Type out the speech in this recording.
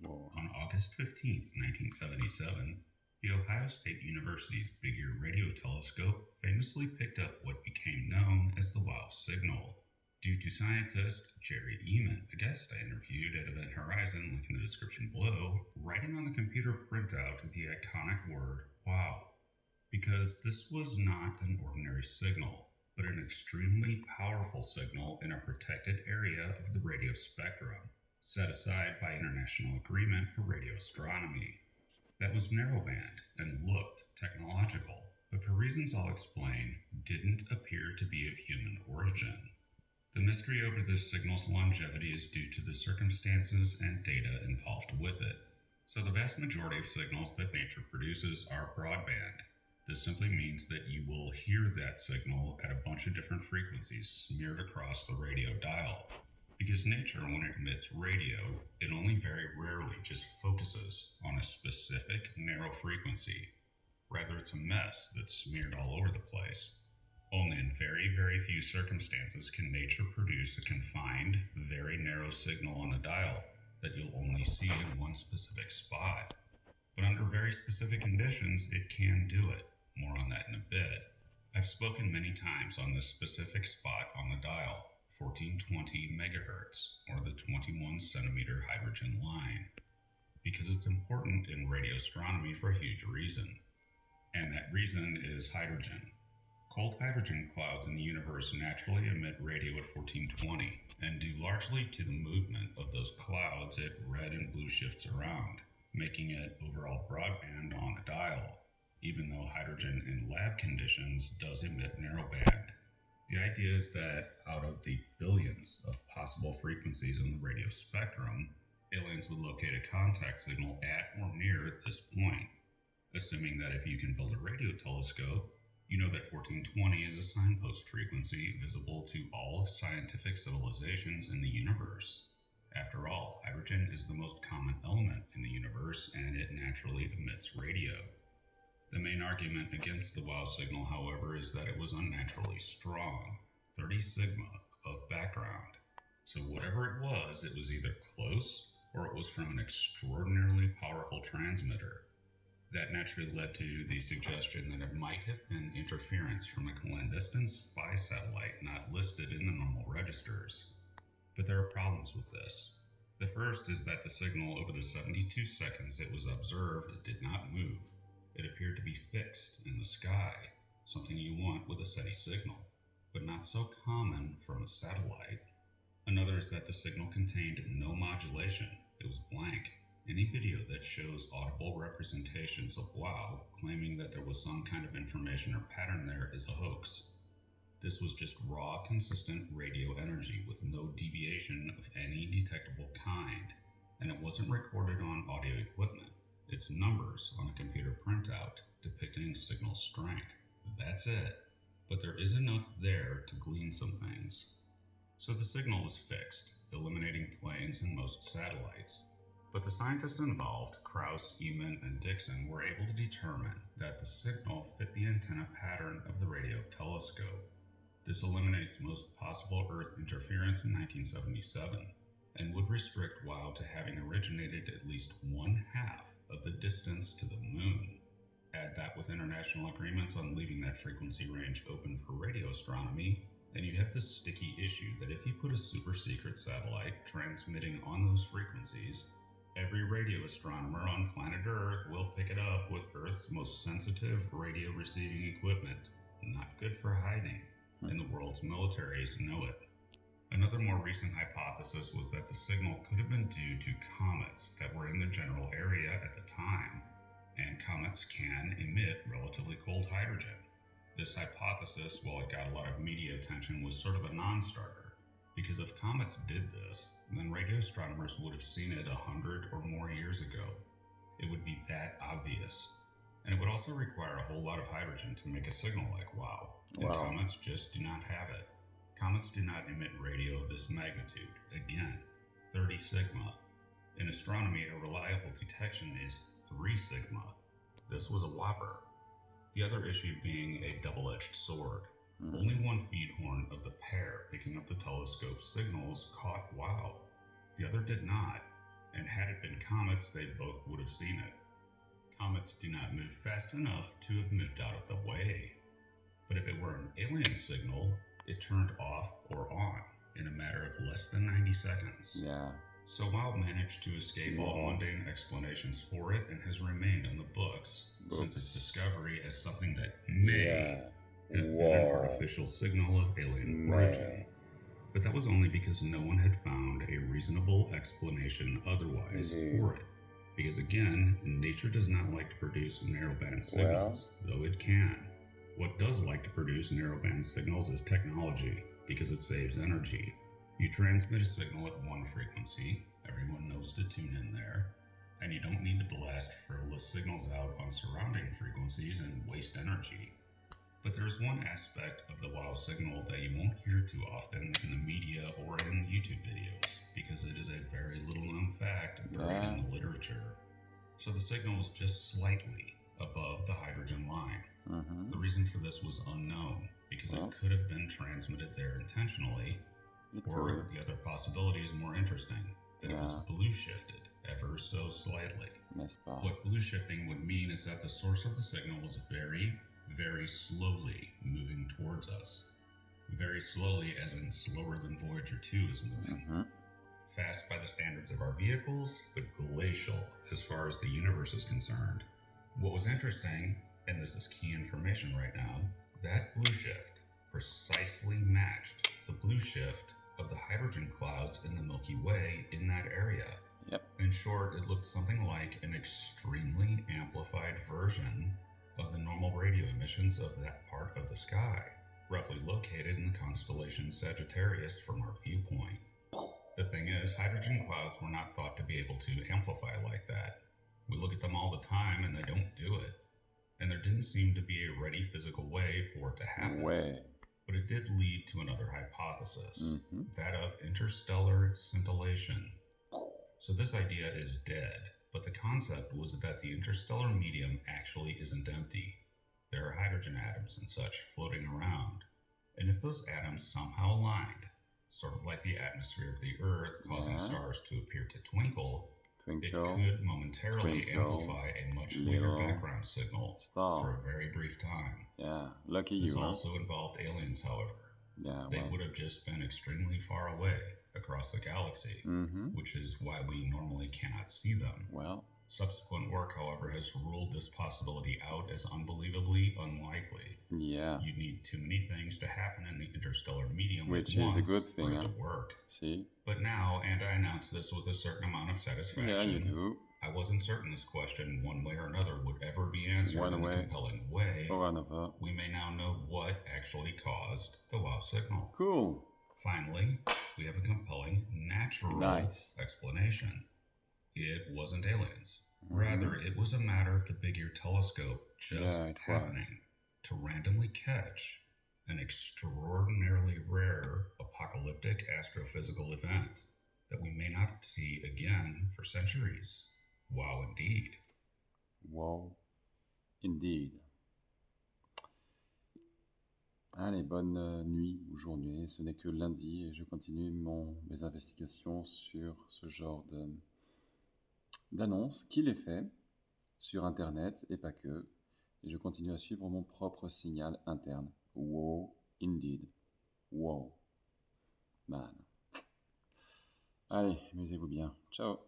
Whoa. On August 15, 1977, the Ohio State University's Big Ear Radio Telescope famously picked up what became known as the WOW signal. Due to scientist Jerry Eman, a guest I interviewed at Event Horizon, link in the description below, writing on the computer printout the iconic word WOW. Because this was not an ordinary signal, but an extremely powerful signal in a protected area of the radio spectrum, set aside by international agreement for radio astronomy. That was narrowband and looked technological, but for reasons I'll explain, didn't appear to be of human origin. The mystery over this signal's longevity is due to the circumstances and data involved with it. So the vast majority of signals that nature produces are broadband. This simply means that you will hear that signal at a bunch of different frequencies smeared across the radio dial. Because nature, when it emits radio, it only very rarely just focuses on a specific narrow frequency. Rather, it's a mess that's smeared all over the place. Only in very, very few circumstances can nature produce a confined, very narrow signal on a dial that you'll only see in one specific spot. But under very specific conditions, it can do it. More on that in a bit. I've spoken many times on this specific spot on the dial, 1420 megahertz, or the 21 centimeter hydrogen line, because it's important in radio astronomy for a huge reason. And that reason is hydrogen. Cold hydrogen clouds in the universe naturally emit radio at 1420, and due largely to the movement of those clouds, it red and blue shifts around, making it overall broadband on the dial, even though hydrogen in lab conditions does emit narrowband. The idea is that out of the billions of possible frequencies in the radio spectrum, aliens would locate a contact signal at or near this point, assuming that if you can build a radio telescope, you know that 1420 is a signpost frequency visible to all scientific civilizations in the universe. After all, hydrogen is the most common element in the universe and it naturally emits radio. The main argument against the WOW signal, however, is that it was unnaturally strong, 30 sigma of background. So whatever it was either close or it was from an extraordinarily powerful transmitter. That naturally led to the suggestion that it might have been interference from a clandestine spy satellite not listed in the normal registers. But there are problems with this. The first is that the signal over the 72 seconds it was observed did not move. It appeared to be fixed in the sky, something you want with a SETI signal, but not so common from a satellite. Another is that the signal contained no modulation. It was blank. Any video that shows audible representations of WOW claiming that there was some kind of information or pattern there is a hoax. This was just raw, consistent radio energy with no deviation of any detectable kind, and it wasn't recorded on audio equipment. It's numbers on a computer printout depicting signal strength. That's it. But there is enough there to glean some things. So the signal was fixed, eliminating planes and most satellites. But the scientists involved, Krauss, Eman, and Dixon, were able to determine that the signal fit the antenna pattern of the radio telescope. This eliminates most possible Earth interference in 1977, and would restrict WOW to having originated at least one half of the distance to the moon. Add that with international agreements on leaving that frequency range open for radio astronomy, and you have this sticky issue that if you put a super secret satellite transmitting on those frequencies, every radio astronomer on planet Earth will pick it up with Earth's most sensitive radio receiving equipment. Not good for hiding, and the world's militaries know it. Another more recent hypothesis was that the signal could have been due to comets that were in the general area at the time, and comets can emit relatively cold hydrogen. This hypothesis, while it got a lot of media attention, was sort of a non-starter. Because if comets did this, then radio astronomers would have seen it 100 or more years ago. It would be that obvious. And it would also require a whole lot of hydrogen to make a signal like WOW. And comets just do not have it. Comets do not emit radio of this magnitude. Again, 30 sigma. In astronomy, a reliable detection is 3 sigma. This was a whopper. The other issue being a double-edged sword. Only one feed horn of the pair picking up the telescope's signals caught WOW. The other did not, and had it been comets, they both would have seen it. Comets do not move fast enough to have moved out of the way. But if it were an alien signal, it turned off or on in a matter of less than 90 seconds. Yeah. So WoW managed to escape all mundane explanations for it and has remained on the books since its discovery as something that may have been an artificial signal of alien origin. But that was only because no one had found a reasonable explanation otherwise for it. Because again, nature does not like to produce narrowband signals, though it can. What does like to produce narrowband signals is technology, because it saves energy. You transmit a signal at one frequency, everyone knows to tune in there, and you don't need to blast frivolous signals out on surrounding frequencies and waste energy. But there's one aspect of the WoW signal that you won't hear too often in the media or in YouTube videos, because it is a very little known fact buried in the literature. So the signal was just slightly above the hydrogen line. The reason for this was unknown, because it could have been transmitted there intentionally, or the other possibility is more interesting, that it was blue shifted ever so slightly. What blue shifting would mean is that the source of the signal was very, very slowly moving towards us. Very slowly, as in slower than Voyager 2 is moving. Fast by the standards of our vehicles, but glacial as far as the universe is concerned. What was interesting, and this is key information right now, that blue shift precisely matched the blue shift of the hydrogen clouds in the Milky Way in that area. In short, it looked something like an extremely amplified version of the normal radio emissions of that part of the sky, roughly located in the constellation Sagittarius from our viewpoint. The thing is, hydrogen clouds were not thought to be able to amplify like that. We look at them all the time and they don't do it. And there didn't seem to be a ready physical way for it to happen. But it did lead to another hypothesis, that of interstellar scintillation. So this idea is dead, but the concept was that the interstellar medium actually isn't empty. There are hydrogen atoms and such floating around. And if those atoms somehow aligned, sort of like the atmosphere of the Earth causing stars to appear to twinkle, it could momentarily amplify a much later background signal for a very brief time. This also involved aliens, however. They would have just been extremely far away across the galaxy, which is why we normally cannot see them. Subsequent work, however, has ruled this possibility out as unbelievably unlikely. You'd need too many things to happen in the interstellar medium which at once is a good thing, for it to work. But now, and I announce this with a certain amount of satisfaction, I wasn't certain this question, one way or another, would ever be answered in a compelling way. We may now know what actually caused the WoW signal. Finally, we have a compelling natural explanation. It wasn't aliens. Rather, it was a matter of the Big Ear telescope just happening to randomly catch an extraordinarily rare apocalyptic astrophysical event that we may not see again for centuries. Wow, indeed. Wow, indeed. Allez, bonne nuit ou journée. Ce n'est que lundi et je continue mes investigations sur ce genre d'annonces qu'il est fait sur Internet et pas que. Et je continue à suivre mon propre signal interne. Wow, indeed. Wow, man. Allez, amusez-vous bien. Ciao.